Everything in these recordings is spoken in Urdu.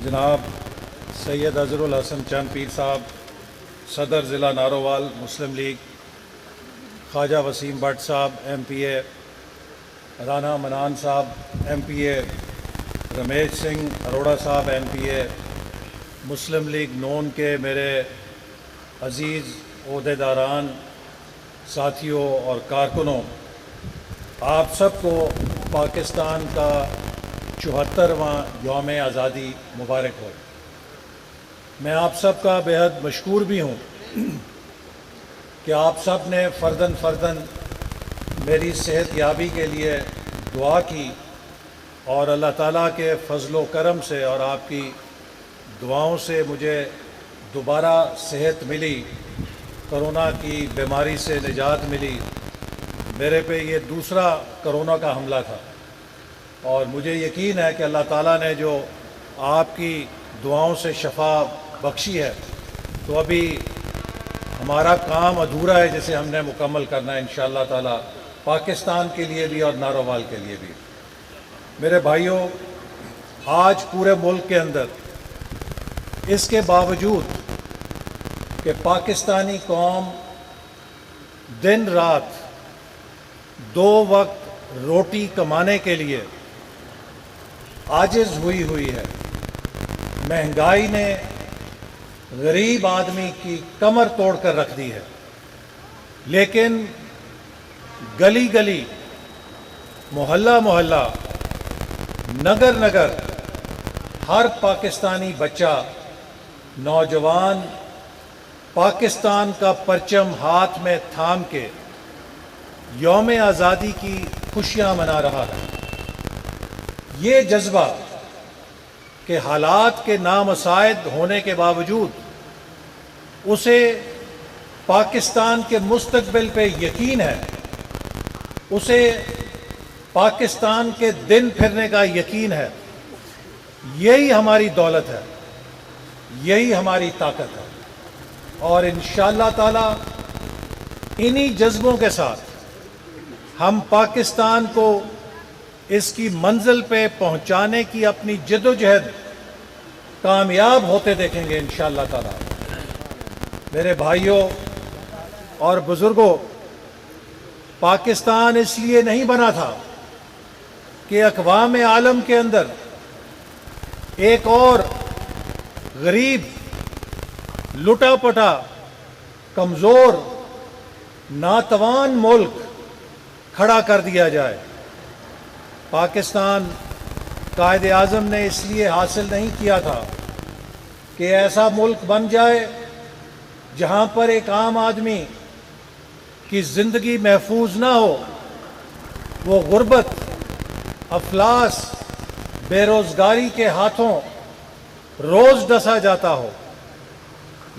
جناب سید اظہر الحسن چند پیر صاحب، صدر ضلع نارووال مسلم لیگ، خواجہ وسیم بٹ صاحب ایم پی اے، رانا منان صاحب ایم پی اے، رمیش سنگھ اروڑا صاحب ایم پی اے، مسلم لیگ نون کے میرے عزیز عہدیداران، ساتھیوں اور کارکنوں، آپ سب کو پاکستان کا 74واں یوم آزادی مبارک ہو۔ میں آپ سب کا بےحد مشکور بھی ہوں کہ آپ سب نے فرداً میری صحت یابی کے لیے دعا کی، اور اللہ تعالیٰ کے فضل و کرم سے اور آپ کی دعاؤں سے مجھے دوبارہ صحت ملی، کرونا کی بیماری سے نجات ملی۔ میرے پہ یہ دوسرا کرونا کا حملہ تھا، اور مجھے یقین ہے کہ اللہ تعالیٰ نے جو آپ کی دعاؤں سے شفا بخشی ہے، تو ابھی ہمارا کام ادھورا ہے جسے ہم نے مکمل کرنا ہے انشاءاللہ تعالیٰ، پاکستان کے لیے بھی اور نارووال کے لیے بھی۔ میرے بھائیوں، آج پورے ملک کے اندر اس کے باوجود کہ پاکستانی قوم دن رات 2 وقت روٹی کمانے کے لیے عاجز ہوئی ہے، مہنگائی نے غریب آدمی کی کمر توڑ کر رکھ دی ہے، لیکن گلی گلی، محلہ محلہ، نگر نگر، ہر پاکستانی بچہ، نوجوان پاکستان کا پرچم ہاتھ میں تھام کے یوم آزادی کی خوشیاں منا رہا ہے۔ یہ جذبہ کہ حالات کے نامساعد ہونے کے باوجود اسے پاکستان کے مستقبل پہ یقین ہے، اسے پاکستان کے دن پھرنے کا یقین ہے، یہی ہماری دولت ہے، یہی ہماری طاقت ہے۔ اور انشاءاللہ تعالی انہی جذبوں کے ساتھ ہم پاکستان کو اس کی منزل پہ پہنچانے کی اپنی جدوجہد کامیاب ہوتے دیکھیں گے انشاءاللہ تعالی۔ میرے بھائیوں اور بزرگوں، پاکستان اس لیے نہیں بنا تھا کہ اقوام عالم کے اندر ایک اور غریب، لٹا پٹا، کمزور، ناتوان ملک کھڑا کر دیا جائے۔ پاکستان قائد اعظم نے اس لیے حاصل نہیں کیا تھا کہ ایسا ملک بن جائے جہاں پر ایک عام آدمی کی زندگی محفوظ نہ ہو، وہ غربت، افلاس، بے روزگاری کے ہاتھوں روز ڈسا جاتا ہو۔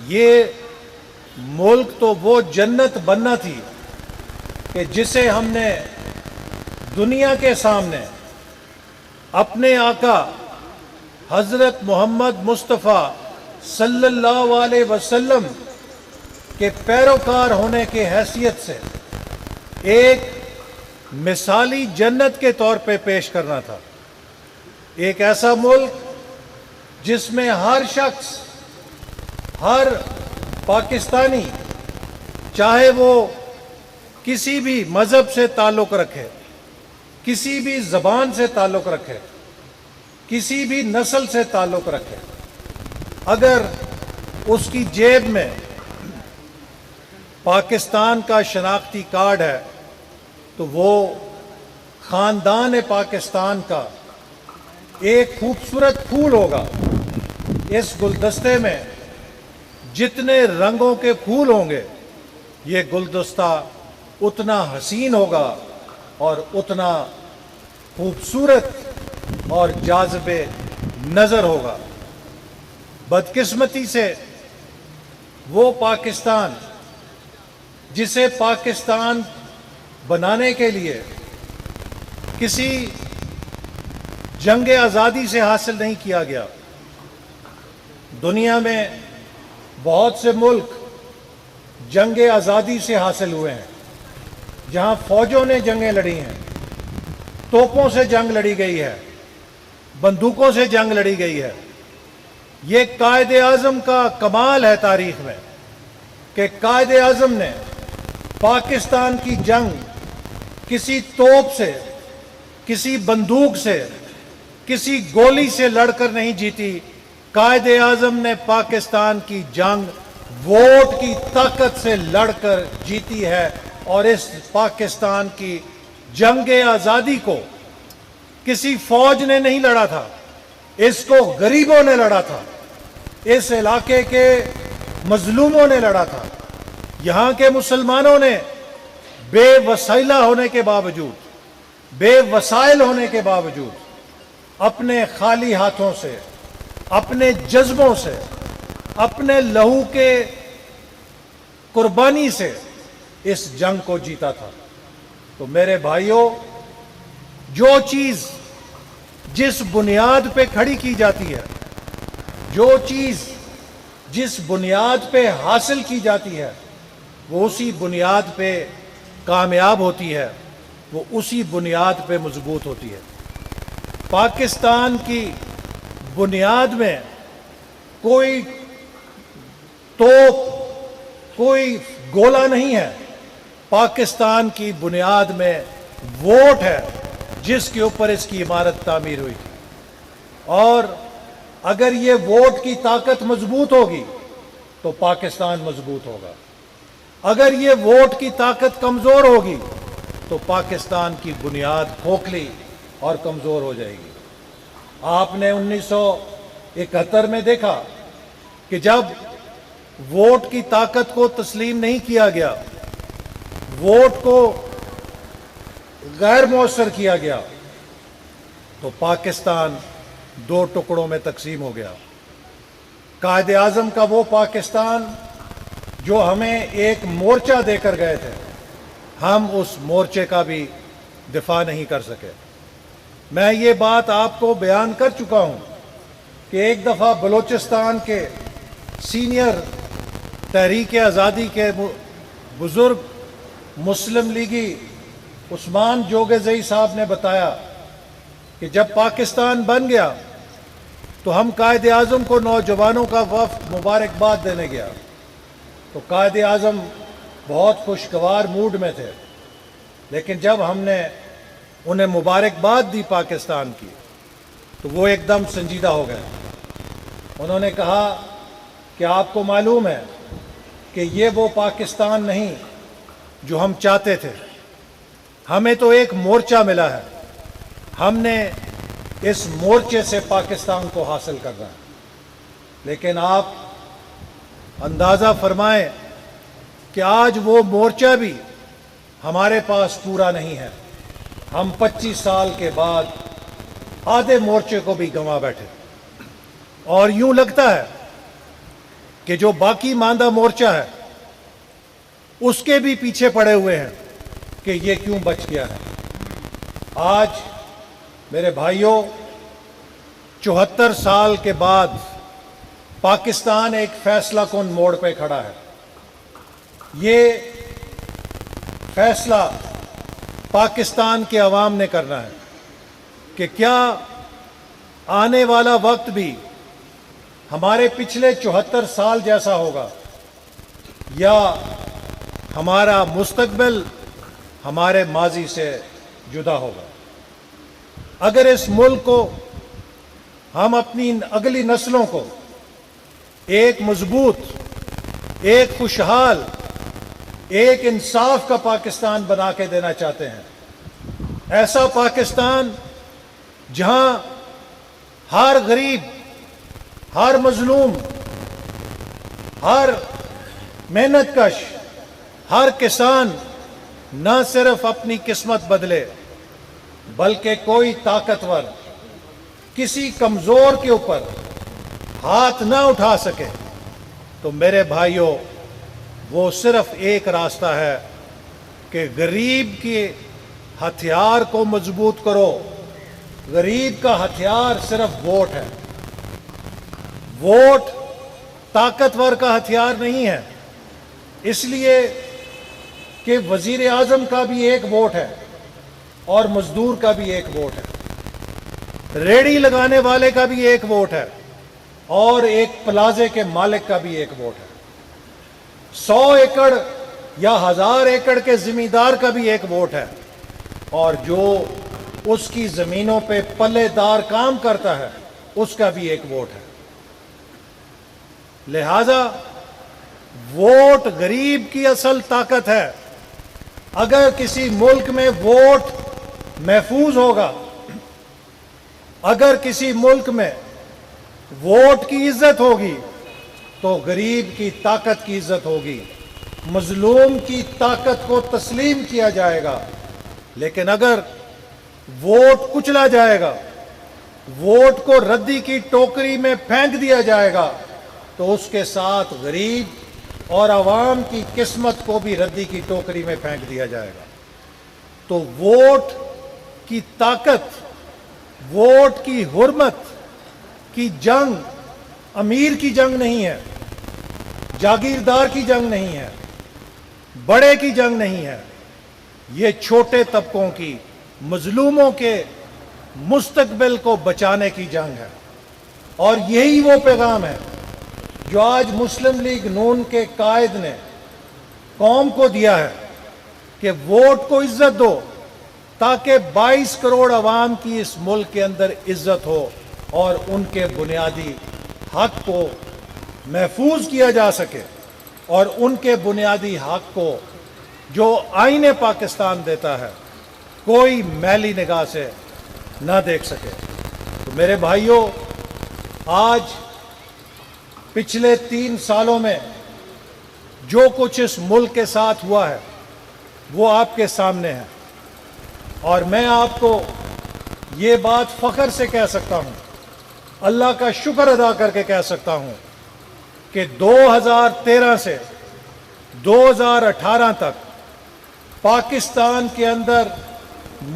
یہ ملک تو وہ جنت بننا تھی کہ جسے ہم نے دنیا کے سامنے اپنے آقا حضرت محمد مصطفیٰ صلی اللہ علیہ وسلم کے پیروکار ہونے کے حیثیت سے ایک مثالی جنت کے طور پہ پیش کرنا تھا۔ ایک ایسا ملک جس میں ہر شخص، ہر پاکستانی، چاہے وہ کسی بھی مذہب سے تعلق رکھے، کسی بھی زبان سے تعلق رکھے، کسی بھی نسل سے تعلق رکھے، اگر اس کی جیب میں پاکستان کا شناختی کارڈ ہے تو وہ خاندان پاکستان کا ایک خوبصورت پھول ہوگا۔ اس گلدستے میں جتنے رنگوں کے پھول ہوں گے، یہ گلدستہ اتنا حسین ہوگا اور اتنا خوبصورت اور جاذب نظر ہوگا۔ بدقسمتی سے وہ پاکستان جسے پاکستان بنانے کے لیے کسی جنگ آزادی سے حاصل نہیں کیا گیا۔ دنیا میں بہت سے ملک جنگ آزادی سے حاصل ہوئے ہیں، جہاں فوجوں نے جنگیں لڑی ہیں، توپوں سے جنگ لڑی گئی ہے، بندوقوں سے جنگ لڑی گئی ہے، یہ قائد اعظم کا کمال ہے تاریخ میں کہ قائد اعظم نے پاکستان کی جنگ کسی توپ سے، کسی بندوق سے، کسی گولی سے لڑ کر نہیں جیتی۔ قائد اعظم نے پاکستان کی جنگ ووٹ کی طاقت سے لڑ کر جیتی ہے، اور اس پاکستان کی جنگ آزادی کو کسی فوج نے نہیں لڑا تھا، اس کو غریبوں نے لڑا تھا، اس علاقے کے مظلوموں نے لڑا تھا۔ یہاں کے مسلمانوں نے بے وسیلہ ہونے کے باوجود، بے وسائل ہونے کے باوجود اپنے خالی ہاتھوں سے، اپنے جذبوں سے، اپنے لہو کے قربانی سے اس جنگ کو جیتا تھا۔ تو میرے بھائیوں، جو چیز جس بنیاد پہ کھڑی کی جاتی ہے، جو چیز جس بنیاد پہ حاصل کی جاتی ہے، وہ اسی بنیاد پہ کامیاب ہوتی ہے، وہ اسی بنیاد پہ مضبوط ہوتی ہے۔ پاکستان کی بنیاد میں کوئی توپ، کوئی گولہ نہیں ہے۔ پاکستان کی بنیاد میں ووٹ ہے، جس کے اوپر اس کی عمارت تعمیر ہوئی تھی۔ اور اگر یہ ووٹ کی طاقت مضبوط ہوگی تو پاکستان مضبوط ہوگا، اگر یہ ووٹ کی طاقت کمزور ہوگی تو پاکستان کی بنیاد کھوکھلی اور کمزور ہو جائے گی۔ آپ نے 1971 میں دیکھا کہ جب ووٹ کی طاقت کو تسلیم نہیں کیا گیا، ووٹ کو غیر مؤثر کیا گیا، تو پاکستان دو ٹکڑوں میں تقسیم ہو گیا۔ قائد اعظم کا وہ پاکستان جو ہمیں ایک مورچہ دے کر گئے تھے، ہم اس مورچے کا بھی دفاع نہیں کر سکے۔ میں یہ بات آپ کو بیان کر چکا ہوں کہ ایک دفعہ بلوچستان کے سینئر تحریک آزادی کے بزرگ مسلم لیگی عثمان جوگزئی صاحب نے بتایا کہ جب پاکستان بن گیا تو ہم قائد اعظم کو نوجوانوں کا وفد مبارکباد دینے گیا، تو قائد اعظم بہت خوشگوار موڈ میں تھے، لیکن جب ہم نے انہیں مبارکباد دی پاکستان کی تو وہ ایک دم سنجیدہ ہو گئے۔ انہوں نے کہا کہ آپ کو معلوم ہے کہ یہ وہ پاکستان نہیں جو ہم چاہتے تھے، ہمیں تو ایک مورچہ ملا ہے، ہم نے اس مورچے سے پاکستان کو حاصل کرنا ہے۔ لیکن آپ اندازہ فرمائیں کہ آج وہ مورچہ بھی ہمارے پاس پورا نہیں ہے، ہم 25 سال کے بعد آدھے مورچے کو بھی گنوا بیٹھے، اور یوں لگتا ہے کہ جو باقی ماندہ مورچہ ہے اس کے بھی پیچھے پڑے ہوئے ہیں کہ یہ کیوں بچ گیا ہے۔ آج میرے بھائیوں، 74 سال کے بعد پاکستان ایک فیصلہ کن موڑ پہ کھڑا ہے۔ یہ فیصلہ پاکستان کے عوام نے کرنا ہے کہ کیا آنے والا وقت بھی ہمارے پچھلے 74 سال جیسا ہوگا، یا ہمارا مستقبل ہمارے ماضی سے جدا ہوگا۔ اگر اس ملک کو ہم اپنی اگلی نسلوں کو ایک مضبوط، ایک خوشحال، ایک انصاف کا پاکستان بنا کے دینا چاہتے ہیں، ایسا پاکستان جہاں ہر غریب، ہر مظلوم، ہر محنت کش، ہر کسان نہ صرف اپنی قسمت بدلے بلکہ کوئی طاقتور کسی کمزور کے اوپر ہاتھ نہ اٹھا سکے، تو میرے بھائیوں، وہ صرف ایک راستہ ہے کہ غریب کے ہتھیار کو مضبوط کرو۔ غریب کا ہتھیار صرف ووٹ ہے، ووٹ طاقتور کا ہتھیار نہیں ہے، اس لیے کہ وزیر اعظم کا بھی ایک ووٹ ہے اور مزدور کا بھی ایک ووٹ ہے، ریڑھی لگانے والے کا بھی ایک ووٹ ہے اور ایک پلازے کے مالک کا بھی ایک ووٹ ہے، 100 ایکڑ یا 1000 ایکڑ کے زمیندار کا بھی ایک ووٹ ہے، اور جو اس کی زمینوں پہ پلے دار کام کرتا ہے اس کا بھی ایک ووٹ ہے۔ لہذا ووٹ غریب کی اصل طاقت ہے۔ اگر کسی ملک میں ووٹ محفوظ ہوگا، اگر کسی ملک میں ووٹ کی عزت ہوگی تو غریب کی طاقت کی عزت ہوگی، مظلوم کی طاقت کو تسلیم کیا جائے گا۔ لیکن اگر ووٹ کچلا جائے گا، ووٹ کو ردی کی ٹوکری میں پھینک دیا جائے گا، تو اس کے ساتھ غریب اور عوام کی قسمت کو بھی ردی کی ٹوکری میں پھینک دیا جائے گا۔ تو ووٹ کی طاقت، ووٹ کی حرمت کی جنگ امیر کی جنگ نہیں ہے، جاگیردار کی جنگ نہیں ہے، بڑے کی جنگ نہیں ہے، یہ چھوٹے طبقوں کی، مظلوموں کے مستقبل کو بچانے کی جنگ ہے۔ اور یہی وہ پیغام ہے جو آج مسلم لیگ نون کے قائد نے قوم کو دیا ہے کہ ووٹ کو عزت دو تاکہ 22 کروڑ عوام کی اس ملک کے اندر عزت ہو اور ان کے بنیادی حق کو محفوظ کیا جا سکے، اور ان کے بنیادی حق کو جو آئین پاکستان دیتا ہے کوئی میلی نگاہ سے نہ دیکھ سکے۔ تو میرے بھائیوں، آج پچھلے 3 سالوں میں جو کچھ اس ملک کے ساتھ ہوا ہے وہ آپ کے سامنے ہے، اور میں آپ کو یہ بات فخر سے کہہ سکتا ہوں، اللہ کا شکر ادا کر کے کہہ سکتا ہوں کہ 2013 سے 2018 تک پاکستان کے اندر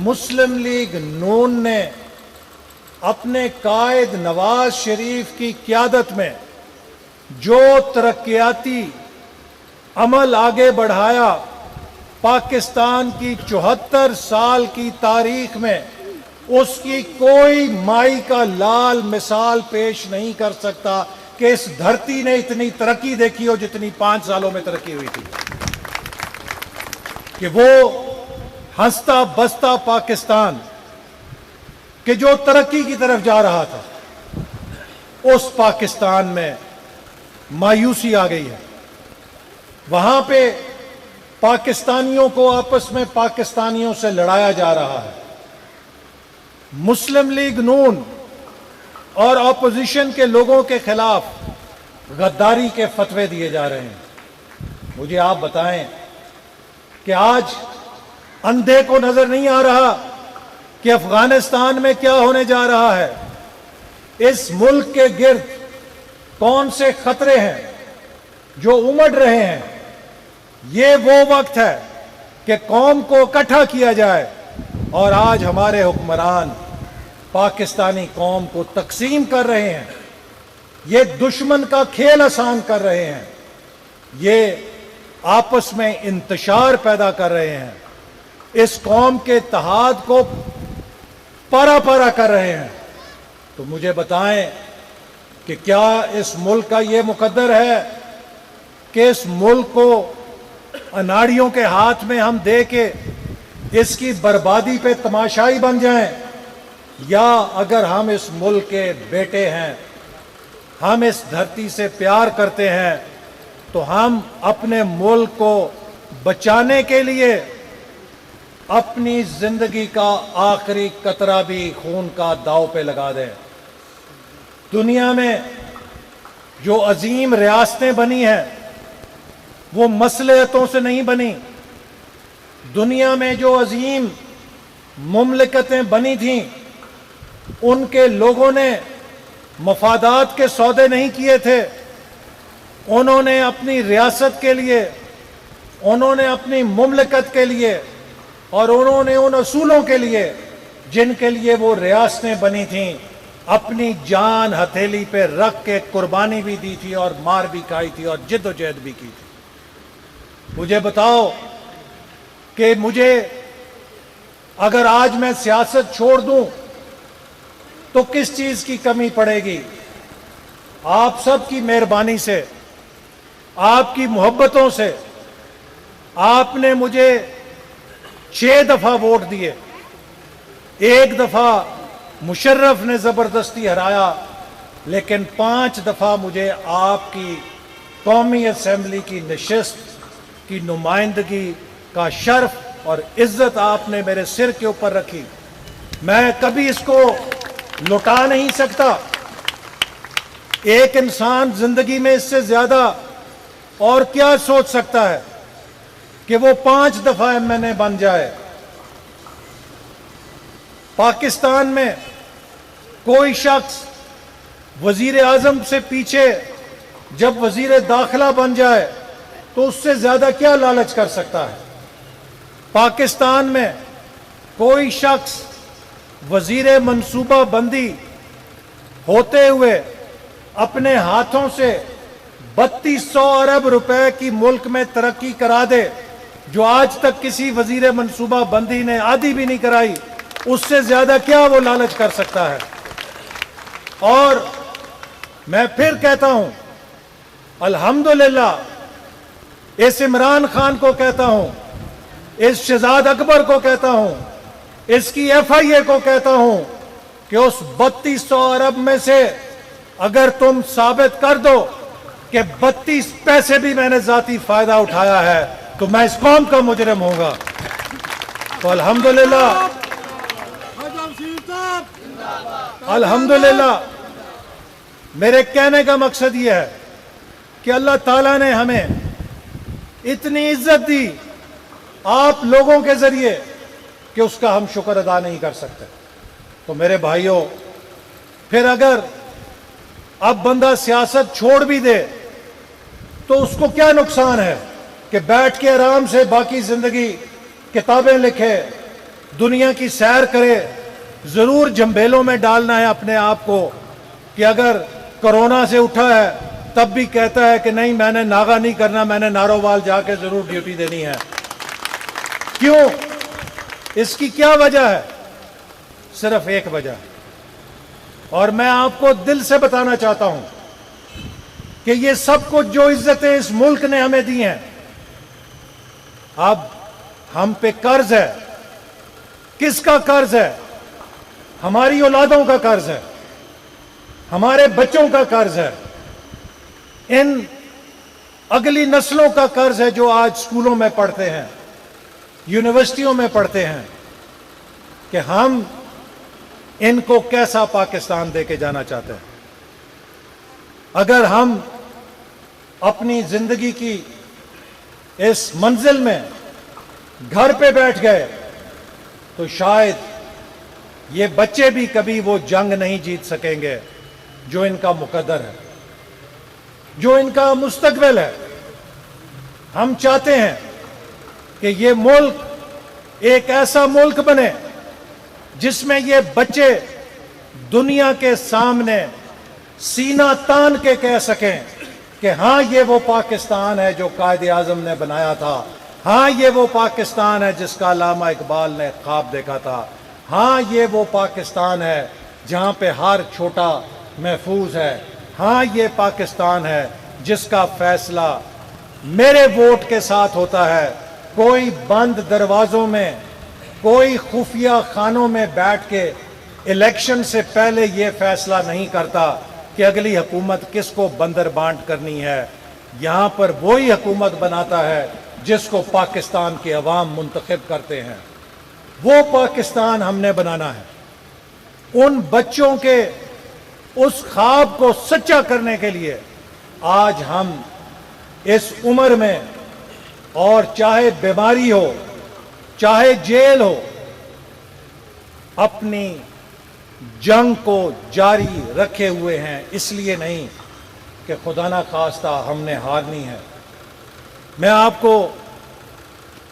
مسلم لیگ نون نے اپنے قائد نواز شریف کی قیادت میں جو ترقیاتی عمل آگے بڑھایا، پاکستان کی 74 سال کی تاریخ میں اس کی کوئی مائی کا لال مثال پیش نہیں کر سکتا کہ اس دھرتی نے اتنی ترقی دیکھی ہو جتنی 5 سالوں میں ترقی ہوئی تھی، کہ وہ ہنستا بستا پاکستان کہ جو ترقی کی طرف جا رہا تھا، اس پاکستان میں مایوسی آ گئی ہے۔ وہاں پہ پاکستانیوں کو آپس میں پاکستانیوں سے لڑایا جا رہا ہے۔ مسلم لیگ نون اور اپوزیشن کے لوگوں کے خلاف غداری کے فتوے دیے جا رہے ہیں۔ مجھے آپ بتائیں کہ آج اندھے کو نظر نہیں آ رہا کہ افغانستان میں کیا ہونے جا رہا ہے؟ اس ملک کے گرد کون سے خطرے ہیں جو امڑ رہے ہیں؟ یہ وہ وقت ہے کہ قوم کو اکٹھا کیا جائے، اور آج ہمارے حکمران پاکستانی قوم کو تقسیم کر رہے ہیں، یہ دشمن کا کھیل آسان کر رہے ہیں، یہ آپس میں انتشار پیدا کر رہے ہیں، اس قوم کے اتحاد کو پارا پارا کر رہے ہیں۔ تو مجھے بتائیں کہ کیا اس ملک کا یہ مقدر ہے کہ اس ملک کو اناڑیوں کے ہاتھ میں ہم دے کے اس کی بربادی پہ تماشائی بن جائیں؟ یا اگر ہم اس ملک کے بیٹے ہیں، ہم اس دھرتی سے پیار کرتے ہیں، تو ہم اپنے ملک کو بچانے کے لیے اپنی زندگی کا آخری قطرہ بھی خون کا داؤ پہ لگا دیں۔ دنیا میں جو عظیم ریاستیں بنی ہیں وہ مصلحتوں سے نہیں بنی، دنیا میں جو عظیم مملکتیں بنی تھیں ان کے لوگوں نے مفادات کے سودے نہیں کیے تھے، انہوں نے اپنی ریاست کے لیے، انہوں نے اپنی مملکت کے لیے، اور انہوں نے ان اصولوں کے لیے جن کے لیے وہ ریاستیں بنی تھیں اپنی جان ہتھیلی پہ رکھ کے قربانی بھی دی تھی اور مار بھی کھائی تھی اور جد و جہد بھی کی تھی۔ مجھے بتاؤ کہ مجھے اگر آج میں سیاست چھوڑ دوں تو کس چیز کی کمی پڑے گی؟ آپ سب کی مہربانی سے، آپ کی محبتوں سے آپ نے مجھے 6 دفعہ ووٹ دیے. ایک دفعہ مشرف نے زبردستی ہرایا، لیکن 5 دفعہ مجھے آپ کی قومی اسمبلی کی نشست کی نمائندگی کا شرف اور عزت آپ نے میرے سر کے اوپر رکھی. میں کبھی اس کو لٹا نہیں سکتا. ایک انسان زندگی میں اس سے زیادہ اور کیا سوچ سکتا ہے کہ وہ 5 دفعہ MNA بن جائے. پاکستان میں کوئی شخص وزیر اعظم سے پیچھے جب وزیر داخلہ بن جائے تو اس سے زیادہ کیا لالچ کر سکتا ہے. پاکستان میں کوئی شخص وزیر منصوبہ بندی ہوتے ہوئے اپنے ہاتھوں سے 3200 ارب روپے کی ملک میں ترقی کرا دے، جو آج تک کسی وزیر منصوبہ بندی نے آدھی بھی نہیں کرائی، اس سے زیادہ کیا وہ لالچ کر سکتا ہے. اور میں پھر کہتا ہوں الحمدللہ، اس عمران خان کو کہتا ہوں، اس شہزاد اکبر کو کہتا ہوں، اس کی FIA کو کہتا ہوں کہ اس 3200 ارب میں سے اگر تم ثابت کر دو کہ 32 پیسے بھی میں نے ذاتی فائدہ اٹھایا ہے تو میں اس قوم کا مجرم ہوں گا. تو الحمدللہ میرے کہنے کا مقصد یہ ہے کہ اللہ تعالیٰ نے ہمیں اتنی عزت دی آپ لوگوں کے ذریعے کہ اس کا ہم شکر ادا نہیں کر سکتے. تو میرے بھائیوں، پھر اگر اب بندہ سیاست چھوڑ بھی دے تو اس کو کیا نقصان ہے کہ بیٹھ کے آرام سے باقی زندگی کتابیں لکھے، دنیا کی سیر کرے. ضرور جھنبیلوں میں ڈالنا ہے اپنے آپ کو کہ اگر کرونا سے اٹھا ہے تب بھی کہتا ہے کہ نہیں، میں نے ناغہ نہیں کرنا، میں نے نارووال جا کے ضرور ڈیوٹی دینی ہے. کیوں؟ اس کی کیا وجہ ہے؟ صرف ایک وجہ ہے، اور میں آپ کو دل سے بتانا چاہتا ہوں کہ یہ سب کچھ جو عزتیں اس ملک نے ہمیں دی ہیں، اب ہم پہ قرض ہے. کس کا قرض ہے؟ ہماری اولادوں کا قرض ہے، ہمارے بچوں کا قرض ہے، ان اگلی نسلوں کا قرض ہے جو آج سکولوں میں پڑھتے ہیں، یونیورسٹیوں میں پڑھتے ہیں، کہ ہم ان کو کیسا پاکستان دے کے جانا چاہتے ہیں. اگر ہم اپنی زندگی کی اس منزل میں گھر پہ بیٹھ گئے تو شاید یہ بچے بھی کبھی وہ جنگ نہیں جیت سکیں گے جو ان کا مقدر ہے، جو ان کا مستقبل ہے. ہم چاہتے ہیں کہ یہ ملک ایک ایسا ملک بنے جس میں یہ بچے دنیا کے سامنے سینہ تان کے کہہ سکیں کہ ہاں یہ وہ پاکستان ہے جو قائد اعظم نے بنایا تھا، ہاں یہ وہ پاکستان ہے جس کا علامہ اقبال نے خواب دیکھا تھا، ہاں یہ وہ پاکستان ہے جہاں پہ ہر چھوٹا محفوظ ہے، ہاں یہ پاکستان ہے جس کا فیصلہ میرے ووٹ کے ساتھ ہوتا ہے. کوئی بند دروازوں میں، کوئی خفیہ خانوں میں بیٹھ کے الیکشن سے پہلے یہ فیصلہ نہیں کرتا کہ اگلی حکومت کس کو بندر بانٹ کرنی ہے. یہاں پر وہی حکومت بناتا ہے جس کو پاکستان کے عوام منتخب کرتے ہیں. وہ پاکستان ہم نے بنانا ہے. ان بچوں کے اس خواب کو سچا کرنے کے لیے آج ہم اس عمر میں، اور چاہے بیماری ہو چاہے جیل ہو، اپنی جنگ کو جاری رکھے ہوئے ہیں. اس لیے نہیں کہ خدا نہ خواستہ ہم نے ہارنی ہے. میں آپ کو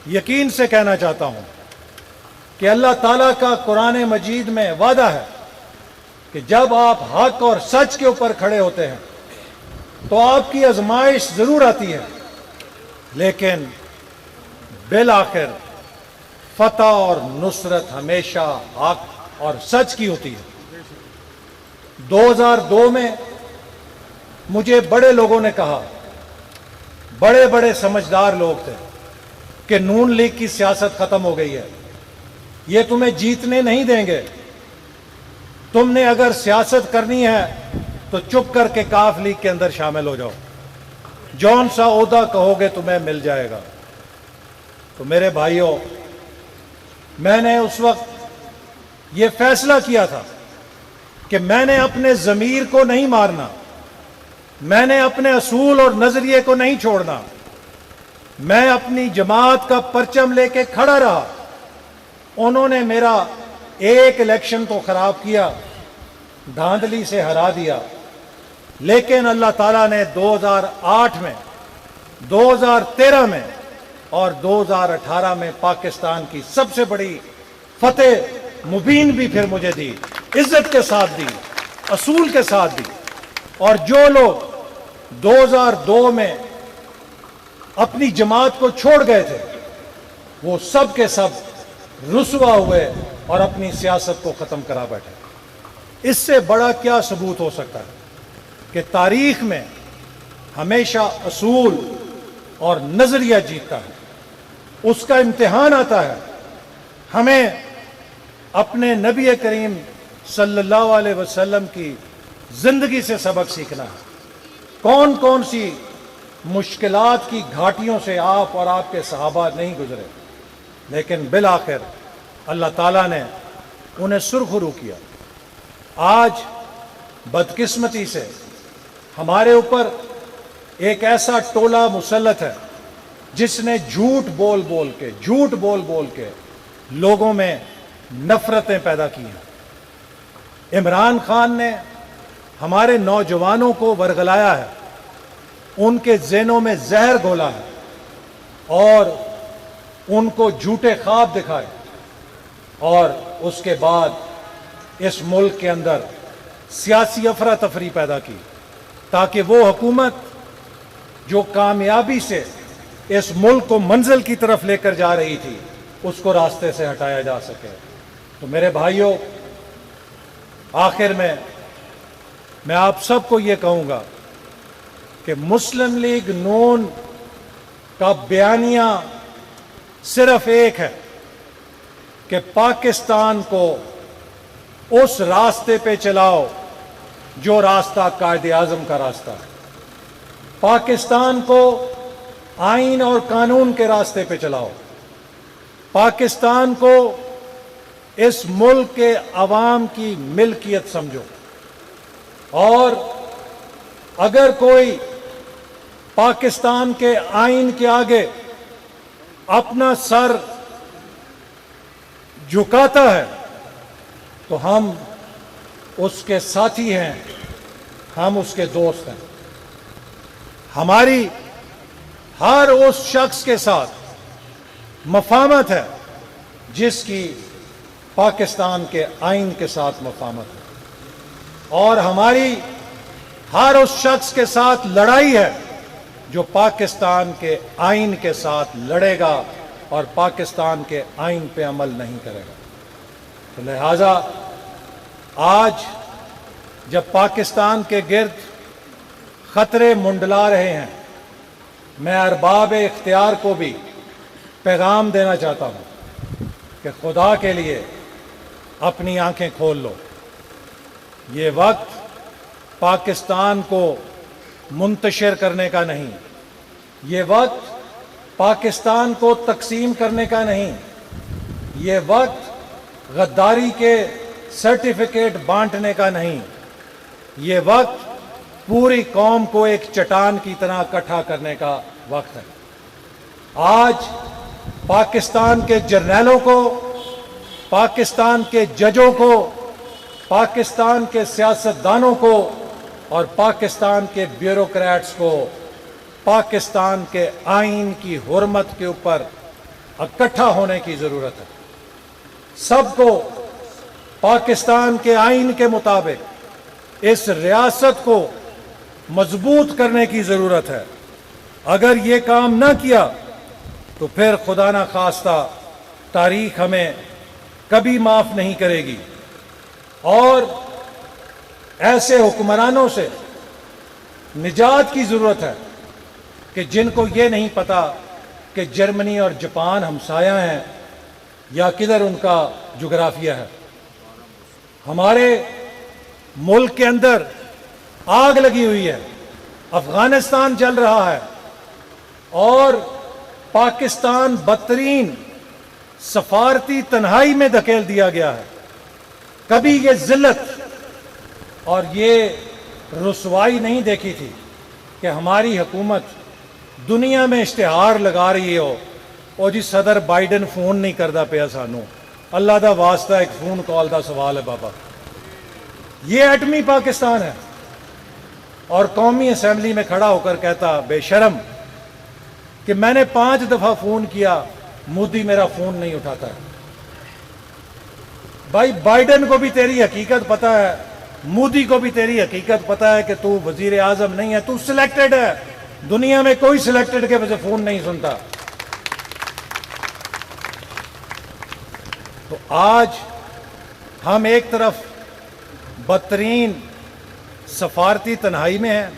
یقین سے کہنا چاہتا ہوں کہ اللہ تعالیٰ کا قرآن مجید میں وعدہ ہے کہ جب آپ حق اور سچ کے اوپر کھڑے ہوتے ہیں تو آپ کی آزمائش ضرور آتی ہے، لیکن بالآخر فتح اور نصرت ہمیشہ حق اور سچ کی ہوتی ہے. 2002 میں مجھے بڑے لوگوں نے کہا، بڑے بڑے سمجھدار لوگ تھے، کہ نون لیگ کی سیاست ختم ہو گئی ہے، یہ تمہیں جیتنے نہیں دیں گے، تم نے اگر سیاست کرنی ہے تو چپ کر کے کاف لیگ کے اندر شامل ہو جاؤ، جون سا عہدہ کہو گے تمہیں مل جائے گا۔ تو میرے بھائیوں، میں نے اس وقت یہ فیصلہ کیا تھا کہ میں نے اپنے ضمیر کو نہیں مارنا، میں نے اپنے اصول اور نظریے کو نہیں چھوڑنا، میں اپنی جماعت کا پرچم لے کے کھڑا رہا۔ انہوں نے میرا ایک الیکشن تو خراب کیا، دھاندلی سے ہرا دیا، لیکن اللہ تعالیٰ نے 2008 میں، 2013 میں اور 2018 میں پاکستان کی سب سے بڑی فتح مبین بھی پھر مجھے دی، عزت کے ساتھ دی، اصول کے ساتھ دی۔ اور جو لوگ 2002 میں اپنی جماعت کو چھوڑ گئے تھے، وہ سب کے سب رسوا ہوئے اور اپنی سیاست کو ختم کرا بیٹھے۔ اس سے بڑا کیا ثبوت ہو سکتا ہے کہ تاریخ میں ہمیشہ اصول اور نظریہ جیتتا ہے، اس کا امتحان آتا ہے۔ ہمیں اپنے نبی کریم صلی اللہ علیہ وسلم کی زندگی سے سبق سیکھنا ہے۔ کون کون سی مشکلات کی گھاٹیوں سے آپ اور آپ کے صحابہ نہیں گزرے، لیکن بالآخر اللہ تعالیٰ نے انہیں سرخرو کیا۔ آج بدقسمتی سے ہمارے اوپر ایک ایسا ٹولہ مسلط ہے جس نے جھوٹ بول بول کے لوگوں میں نفرتیں پیدا کی ہیں۔ عمران خان نے ہمارے نوجوانوں کو ورغلایا ہے، ان کے ذہنوں میں زہر گھولا ہے اور ان کو جھوٹے خواب دکھائے، اور اس کے بعد اس ملک کے اندر سیاسی افراتفری پیدا کی تاکہ وہ حکومت جو کامیابی سے اس ملک کو منزل کی طرف لے کر جا رہی تھی، اس کو راستے سے ہٹایا جا سکے۔ تو میرے بھائیوں، آخر میں آپ سب کو یہ کہوں گا کہ مسلم لیگ نون کا بیانیہ صرف ایک ہے کہ پاکستان کو اس راستے پہ چلاؤ جو راستہ قائد اعظم کا راستہ ہے، پاکستان کو آئین اور قانون کے راستے پہ چلاؤ، پاکستان کو اس ملک کے عوام کی ملکیت سمجھو، اور اگر کوئی پاکستان کے آئین کے آگے اپنا سر جھکاتا ہے تو ہم اس کے ساتھی ہیں، ہم اس کے دوست ہیں۔ ہماری ہر اس شخص کے ساتھ مفاہمت ہے جس کی پاکستان کے آئین کے ساتھ مفاہمت ہے، اور ہماری ہر اس شخص کے ساتھ لڑائی ہے جو پاکستان کے آئین کے ساتھ لڑے گا اور پاکستان کے آئین پہ عمل نہیں کرے گا۔ تو لہذا آج جب پاکستان کے گرد خطرے منڈلا رہے ہیں، میں ارباب اختیار کو بھی پیغام دینا چاہتا ہوں کہ خدا کے لیے اپنی آنکھیں کھول لو۔ یہ وقت پاکستان کو منتشر کرنے کا نہیں، یہ وقت پاکستان کو تقسیم کرنے کا نہیں، یہ وقت غداری کے سرٹیفکیٹ بانٹنے کا نہیں، یہ وقت پوری قوم کو ایک چٹان کی طرح اکٹھا کرنے کا وقت ہے۔ آج پاکستان کے جرنیلوں کو، پاکستان کے ججوں کو، پاکستان کے سیاستدانوں کو اور پاکستان کے بیوروکریٹس کو پاکستان کے آئین کی حرمت کے اوپر اکٹھا ہونے کی ضرورت ہے۔ سب کو پاکستان کے آئین کے مطابق اس ریاست کو مضبوط کرنے کی ضرورت ہے۔ اگر یہ کام نہ کیا تو پھر خدا نہ خواستہ تاریخ ہمیں کبھی معاف نہیں کرے گی، اور ایسے حکمرانوں سے نجات کی ضرورت ہے کہ جن کو یہ نہیں پتا کہ جرمنی اور جاپان ہمسایہ ہیں یا کدھر ان کا جغرافیہ ہے۔ ہمارے ملک کے اندر آگ لگی ہوئی ہے، افغانستان جل رہا ہے اور پاکستان بدترین سفارتی تنہائی میں دھکیل دیا گیا ہے۔ کبھی یہ ذلت اور یہ رسوائی نہیں دیکھی تھی کہ ہماری حکومت دنیا میں اشتہار لگا رہی ہو اور جی صدر بائیڈن فون نہیں کردا پیا سانو، اللہ دا واسطہ ایک فون کال دا سوال ہے بابا۔ یہ ایٹمی پاکستان ہے اور قومی اسمبلی میں کھڑا ہو کر کہتا بے شرم کہ میں نے 5 دفعہ فون کیا، مودی میرا فون نہیں اٹھاتا ہے۔ بھائی بائیڈن کو بھی تیری حقیقت پتہ ہے، مودی کو بھی تیری حقیقت پتہ ہے کہ تو وزیر اعظم نہیں ہے، تو سلیکٹڈ ہے۔ دنیا میں کوئی سلیکٹڈ کے وجہ فون نہیں سنتا۔ تو آج ہم ایک طرف بدترین سفارتی تنہائی میں ہیں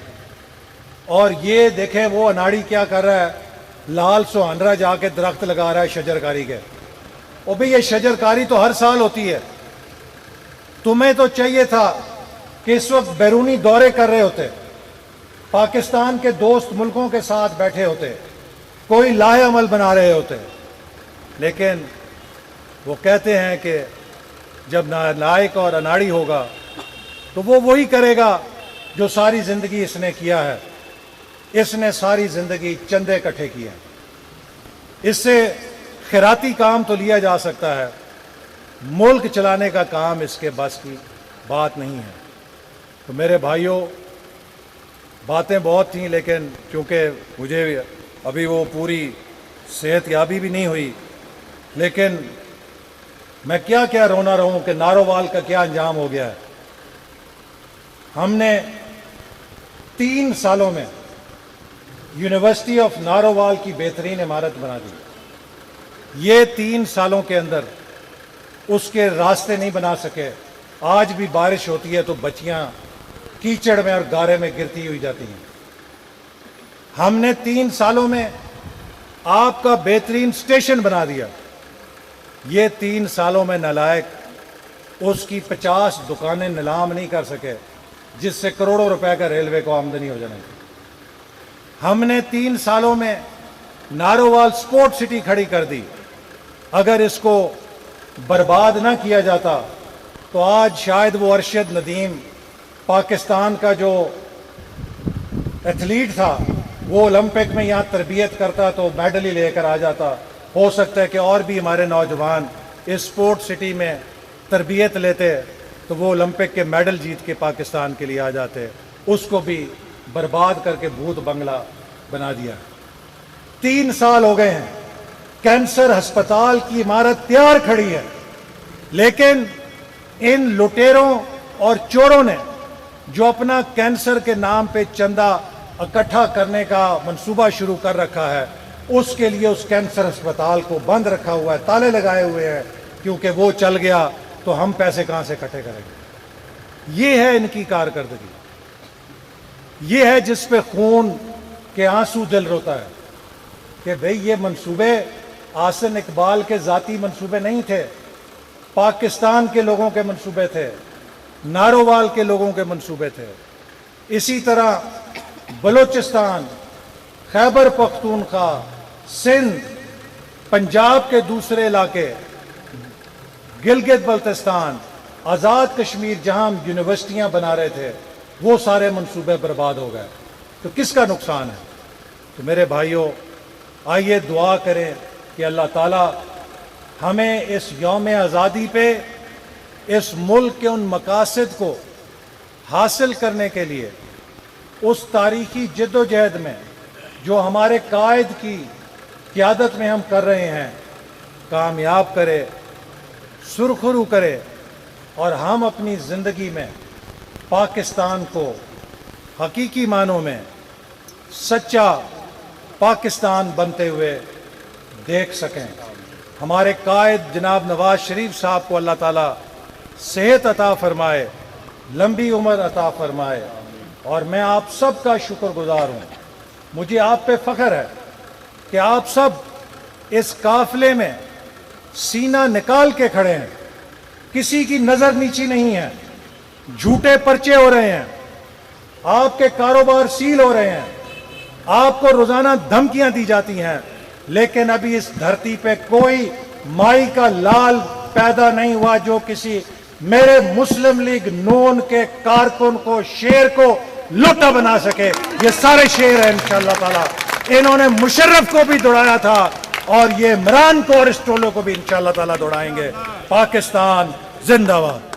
اور یہ دیکھیں وہ اناڑی کیا کر رہا ہے، لال سوہنرا جا کے درخت لگا رہا ہے شجرکاری کے۔ اور بھئی یہ شجرکاری تو ہر سال ہوتی ہے، تمہیں تو چاہیے تھا کہ اس وقت بیرونی دورے کر رہے ہوتے، پاکستان کے دوست ملکوں کے ساتھ بیٹھے ہوتے، کوئی لائحہ عمل بنا رہے ہوتے، لیکن وہ کہتے ہیں کہ جب نالائق اور اناڑی ہوگا تو وہ وہی کرے گا جو ساری زندگی اس نے کیا ہے۔ اس نے ساری زندگی چندے اکٹھے کیے ہیں۔ اس سے خیراتی کام تو لیا جا سکتا ہے، ملک چلانے کا کام اس کے بس کی بات نہیں ہے۔ تو میرے بھائیوں، باتیں بہت تھیں لیکن چونکہ مجھے ابھی وہ پوری صحت یابی بھی نہیں ہوئی، لیکن میں کیا رونا رہوں کہ نارووال کا کیا انجام ہو گیا ہے۔ ہم نے 3 سالوں میں یونیورسٹی آف نارووال کی بہترین عمارت بنا دی۔ یہ 3 سالوں کے اندر اس کے راستے نہیں بنا سکے۔ آج بھی بارش ہوتی ہے تو بچیاں کیچڑ میں اور گارے میں گرتی ہوئی جاتی ہیں۔ ہم نے 3 سالوں میں آپ کا بہترین اسٹیشن بنا دیا۔ یہ 3 سالوں میں نالائق اس کی 50 دکانیں نیلام نہیں کر سکے جس سے کروڑوں روپے کا ریلوے کو آمدنی ہو جانے کی۔ ہم نے 3 سالوں میں نارووال سپورٹ سٹی کھڑی کر دی۔ اگر اس کو برباد نہ کیا جاتا تو آج شاید وہ ارشد ندیم پاکستان کا جو ایتھلیٹ تھا وہ اولمپک میں یہاں تربیت کرتا تو میڈل ہی لے کر آ جاتا۔ ہو سکتا ہے کہ اور بھی ہمارے نوجوان اس سپورٹ سٹی میں تربیت لیتے تو وہ اولمپک کے میڈل جیت کے پاکستان کے لیے آ جاتے۔ اس کو بھی برباد کر کے بھوت بنگلہ بنا دیا۔ 3 سال ہو گئے ہیں، کینسر ہسپتال کی عمارت تیار کھڑی ہے، لیکن ان لٹیروں اور چوروں نے جو اپنا کینسر کے نام پہ چندہ اکٹھا کرنے کا منصوبہ شروع کر رکھا ہے، اس کے لیے اس کینسر ہسپتال کو بند رکھا ہوا ہے، تالے لگائے ہوئے ہیں، کیونکہ وہ چل گیا تو ہم پیسے کہاں سے اکٹھے کریں گے۔ یہ ہے ان کی کارکردگی، یہ ہے جس پہ خون کے آنسو دل روتا ہے کہ بھئی یہ منصوبے آسن اقبال کے ذاتی منصوبے نہیں تھے، پاکستان کے لوگوں کے منصوبے تھے، نارووال کے لوگوں کے منصوبے تھے۔ اسی طرح بلوچستان، خیبر پختونخوا، سندھ، پنجاب کے دوسرے علاقے، گلگت بلتستان، آزاد کشمیر جہاں ہم یونیورسٹیاں بنا رہے تھے، وہ سارے منصوبے برباد ہو گئے۔ تو کس کا نقصان ہے؟ تو میرے بھائیوں، آئیے دعا کریں کہ اللہ تعالیٰ ہمیں اس یوم آزادی پہ اس ملک کے ان مقاصد کو حاصل کرنے کے لیے اس تاریخی جد و جہد میں جو ہمارے قائد کی قیادت میں ہم کر رہے ہیں کامیاب کرے، سرخرو کرے، اور ہم اپنی زندگی میں پاکستان کو حقیقی معنوں میں سچا پاکستان بنتے ہوئے دیکھ سکیں۔ ہمارے قائد جناب نواز شریف صاحب کو اللہ تعالیٰ صحت عطا فرمائے، لمبی عمر عطا فرمائے، اور میں آپ سب کا شکر گزار ہوں. مجھے آپ پہ فخر ہے کہ آپ سب اس قافلے میں سینہ نکال کے کھڑے ہیں. کسی کی نظر نیچی نہیں ہے. جھوٹے پرچے ہو رہے ہیں, آپ کے کاروبار سیل ہو رہے ہیں, آپ کو روزانہ دھمکیاں دی جاتی ہیں, لیکن ابھی اس دھرتی پہ کوئی مائی کا لال پیدا نہیں ہوا جو کسی میرے مسلم لیگ نون کے کارکن کو, شیر کو لوٹا بنا سکے. یہ سارے شیر ہیں انشاءاللہ تعالی. انہوں نے مشرف کو بھی دوڑایا تھا اور یہ عمران کو اور اس ٹولوں کو بھی انشاءاللہ تعالی دوڑائیں گے. پاکستان زندہ باد.